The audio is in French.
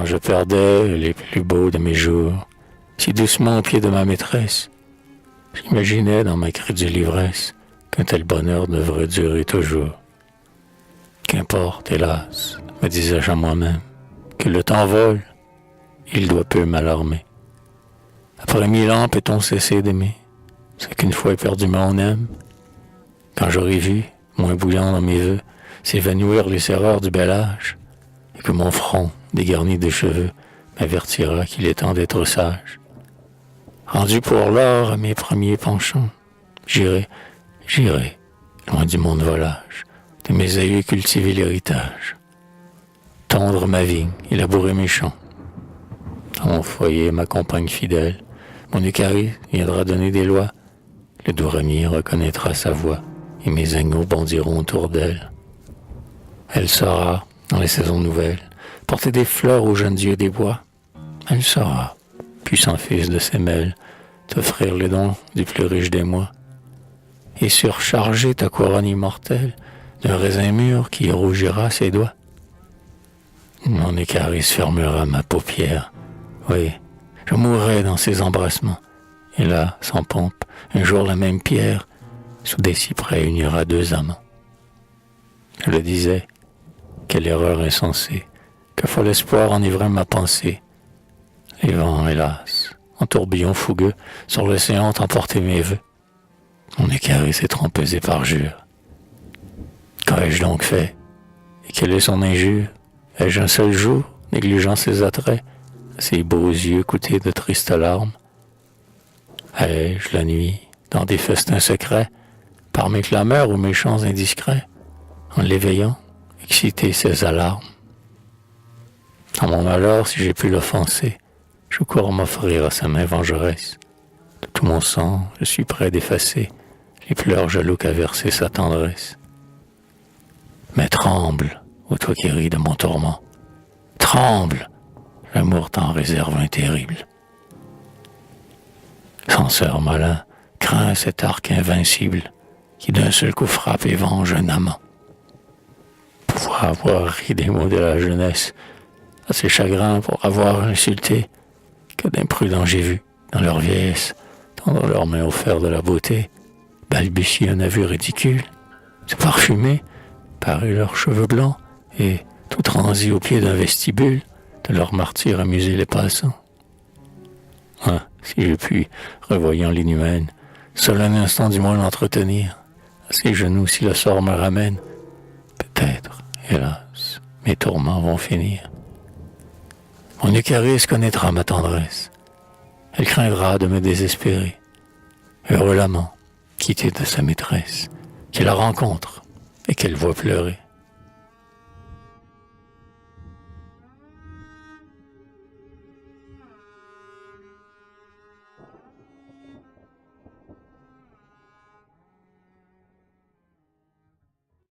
quand je perdais les plus beaux de mes jours, si doucement au pied de ma maîtresse, j'imaginais dans ma crédule ivresse qu'un tel bonheur devrait durer toujours. Qu'importe, hélas, me disais-je à moi-même, que le temps vole, il doit peu m'alarmer. Après 1000 ans, peut-on cesser d'aimer? C'est qu'une fois éperdument on aime. Quand j'aurai vu, moins bouillant dans mes vœux, s'évanouir les erreurs du bel âge, et que mon front, dégarni de cheveux, m'avertira qu'il est temps d'être sage. Rendu pour l'or à mes premiers penchants, j'irai, loin du monde volage, de mes aïeux cultiver l'héritage, tondre ma vigne et labourer mes champs. À mon foyer, ma compagne fidèle, mon Eucharie viendra donner des lois, le doux renier reconnaîtra sa voix, et mes agneaux bondiront autour d'elle. Elle saura, dans les saisons nouvelles, porter des fleurs aux jeunes dieux des bois. Elle saura, puissant fils de Sémel, t'offrir les dons du plus riche des mois, et surcharger ta couronne immortelle d'un raisin mûr qui rougira ses doigts. Mon écaris fermera ma paupière, oui, je mourrai dans ses embrassements, et là, sans pompe, un jour la même pierre, sous des cyprès unira deux amants. Je le disais, quelle erreur insensée, que fol espoir enivrait ma pensée. Les vents, hélas, en tourbillon fougueux, sur l'océan ont emporté mes vœux. Mon écaris s'est trompé et parjure. Qu'ai-je donc fait? Et quelle est son injure? Ai-je un seul jour, négligeant ses attraits, ses beaux yeux coûtés de tristes larmes? Ai-je, la nuit, dans des festins secrets, par mes clameurs ou mes chants indiscrets, en l'éveillant, excité ses alarmes? En mon malheur, si j'ai pu l'offenser, je cours m'offrir à sa main vengeresse. De tout mon sang, je suis prêt d'effacer les pleurs jaloux qu'a versé sa tendresse. Mais tremble, ô toi qui ris de mon tourment, tremble, l'amour t'en réserve un terrible. Censeur malin, crains cet arc invincible qui d'un seul coup frappe et venge un amant. Pouvoir avoir ri des mots de la jeunesse, assez chagrin pour avoir insulté, que d'imprudents j'ai vu, dans leur vieillesse, tendre leurs mains au fer de la beauté, balbutier un aveu ridicule, se parfumer, parer leurs cheveux blancs, et, tout transi au pied d'un vestibule, de leur martyre amuser les passants. Ah, si je puis, revoyant l'inhumaine, seul un instant du moins l'entretenir, à ses genoux si le sort me ramène, peut-être, hélas, mes tourments vont finir. Mon Eucharis connaîtra ma tendresse, elle craindra de me désespérer. Heureux l'amant, quitté de sa maîtresse, qui la rencontre et qu'elle voit pleurer.